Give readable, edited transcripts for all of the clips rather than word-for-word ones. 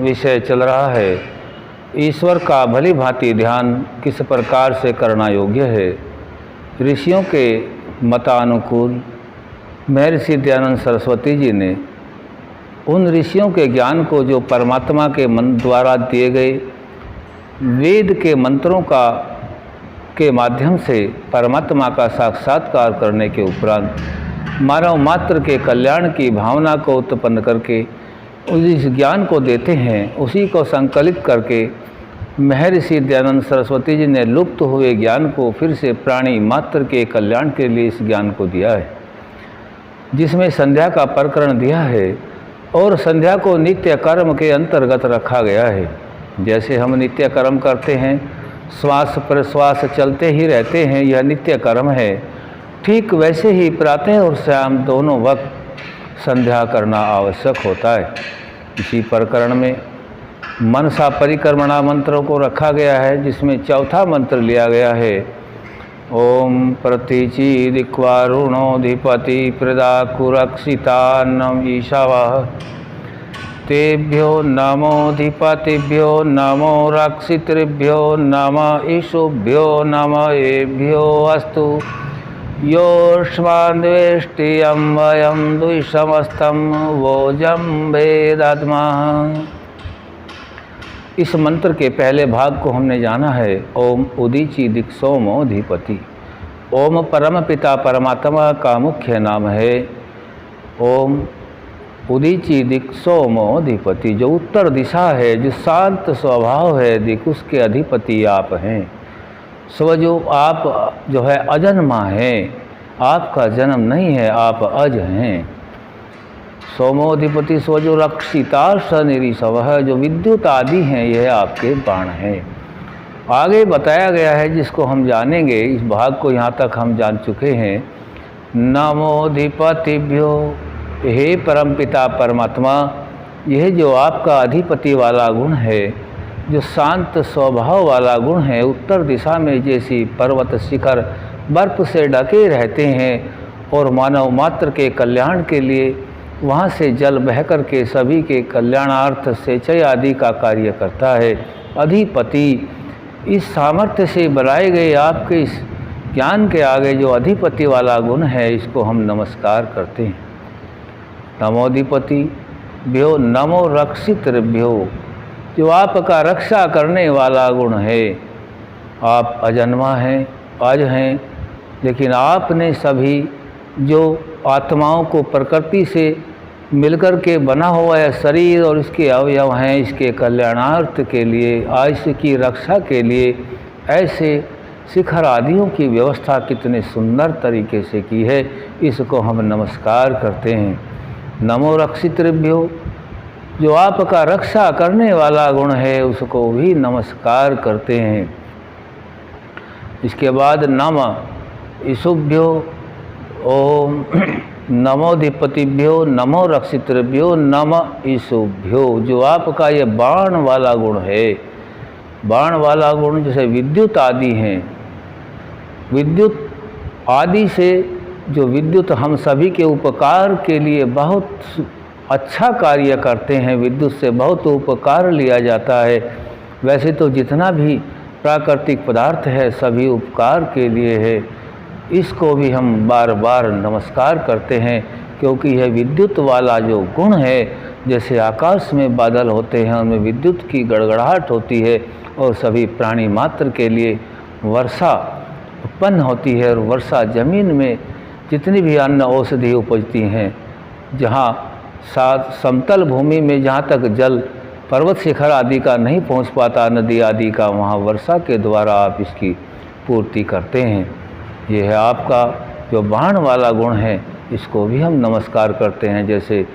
विषय चल रहा है ईश्वर का भली भांति ध्यान किस प्रकार से करना योग्य है। ऋषियों के मतानुकूल महर्षि दयानंद सरस्वती जी ने उन ऋषियों के ज्ञान को जो परमात्मा के मन द्वारा दिए गए वेद के मंत्रों के माध्यम से परमात्मा का साक्षात्कार करने के उपरांत मानव मात्र के कल्याण की भावना को उत्पन्न करके उस ज्ञान को देते हैं, उसी को संकलित करके महर्षि दयानंद सरस्वती जी ने लुप्त हुए ज्ञान को फिर से प्राणी मात्र के कल्याण के लिए इस ज्ञान को दिया है, जिसमें संध्या का प्रकरण दिया है और संध्या को नित्य कर्म के अंतर्गत रखा गया है। जैसे हम नित्य कर्म करते हैं, श्वास प्रश्वास चलते ही रहते हैं, यह नित्य कर्म है। ठीक वैसे ही प्रातः और शाम दोनों वक्त संध्या करना आवश्यक होता है। इसी प्रकरण में मनसा परिक्रमणा मंत्रों को रखा गया है, जिसमें चौथा मंत्र लिया गया है ओम प्रतीचीदिक्वारुणोधिपति प्रदाकुरक्षितान्नम ईशावाह तेभ्यो नमोधिपतिभ्यो नमो रक्षितृभ्यो नम ईशुभ्यो नम एभ्यो अस्तु योऽस्माद्वेष्टियं वयं द्विसमस्तं वोजं वेदात्मः। इस मंत्र के पहले भाग को हमने जाना है ओम उदीची दिक्सोमोधिपति। ओम परम पिता परमात्मा का मुख्य नाम है। ओम उदीची दिक्सोमोधिपति, जो उत्तर दिशा है, जो शांत स्वभाव है, दिक् उसके अधिपति आप हैं। स्व जो आप जो है अजन्मा हैं, आपका जन्म नहीं है, आप अज हैं। सोमोधिपति स्व जो रक्षिता सनिरीशव है, जो विद्युत आदि हैं, यह आपके बाण हैं। आगे बताया गया है जिसको हम जानेंगे, इस भाग को यहाँ तक हम जान चुके हैं। नमोधिपतिभ्यो, हे परमपिता परमात्मा, यह जो आपका अधिपति वाला गुण है, जो शांत स्वभाव वाला गुण है, उत्तर दिशा में जैसी पर्वत शिखर बर्फ से ढके रहते हैं और मानव मात्र के कल्याण के लिए वहाँ से जल बह कर के सभी के कल्याणार्थ सिंचाई आदि का कार्य करता है। अधिपति, इस सामर्थ्य से बनाए गए आपके इस ज्ञान के आगे जो अधिपति वाला गुण है, इसको हम नमस्कार करते हैं। नमोधिपति भ्यो नमो रक्षितृभ्यो, जो आपका रक्षा करने वाला गुण है। आप अजन्मा हैं, अज हैं, लेकिन आपने सभी जो आत्माओं को प्रकृति से मिलकर के बना हुआ है शरीर और इसके अवयव हैं, इसके कल्याणार्थ के लिए, आयुष्य की रक्षा के लिए ऐसे शिखर आदियों की व्यवस्था कितने सुंदर तरीके से की है, इसको हम नमस्कार करते हैं। नमो रक्षितृभ्यो, जो आपका रक्षा करने वाला गुण है, उसको भी नमस्कार करते हैं। इसके बाद नम ईशुभ्यो, ओम नमोधिपतिभ्यो नमो रक्षितृभ्यो नम ईशुभ्यो, जो आपका ये बाण वाला गुण है। बाण वाला गुण जैसे विद्युत आदि हैं, विद्युत आदि से जो विद्युत हम सभी के उपकार के लिए बहुत अच्छा कार्य करते हैं, विद्युत से बहुत उपकार लिया जाता है। वैसे तो जितना भी प्राकृतिक पदार्थ है सभी उपकार के लिए है, इसको भी हम बार बार नमस्कार करते हैं, क्योंकि यह विद्युत वाला जो गुण है, जैसे आकाश में बादल होते हैं उनमें विद्युत की गड़गड़ाहट होती है और सभी प्राणी मात्र के लिए वर्षा उत्पन्न होती है, और वर्षा जमीन में जितनी भी अन्न औषधि उपजती हैं, जहाँ साथ समतल भूमि में जहाँ तक जल पर्वत शिखर आदि का नहीं पहुँच पाता, नदी आदि का, वहाँ वर्षा के द्वारा आप इसकी पूर्ति करते हैं। ये है आपका जो बाण वाला गुण है, इसको भी हम नमस्कार करते हैं। जैसे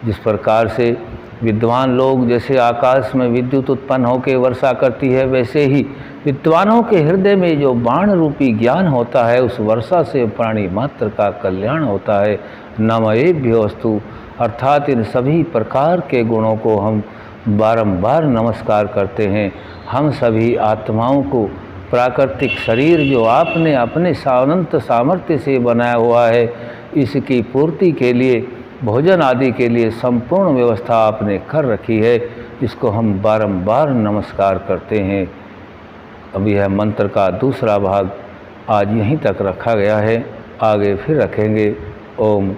जिस प्रकार से विद्वान लोग जैसे आकाश में विद्युत उत्पन्न होकर वर्षा करती है, वैसे ही विद्वानों के हृदय में जो बाण रूपी ज्ञान होता है, उस वर्षा से प्राणी मात्र का कल्याण होता है। नमयेभ्योस्तु, अर्थात इन सभी प्रकार के गुणों को हम बारंबार नमस्कार करते हैं। हम सभी आत्माओं को प्राकृतिक शरीर जो आपने अपने अनंत सामर्थ्य से बनाया हुआ है, इसकी पूर्ति के लिए, भोजन आदि के लिए संपूर्ण व्यवस्था आपने कर रखी है, जिसको हम बारंबार नमस्कार करते हैं। अब यह मंत्र का दूसरा भाग आज यहीं तक रखा गया है, आगे फिर रखेंगे। ओम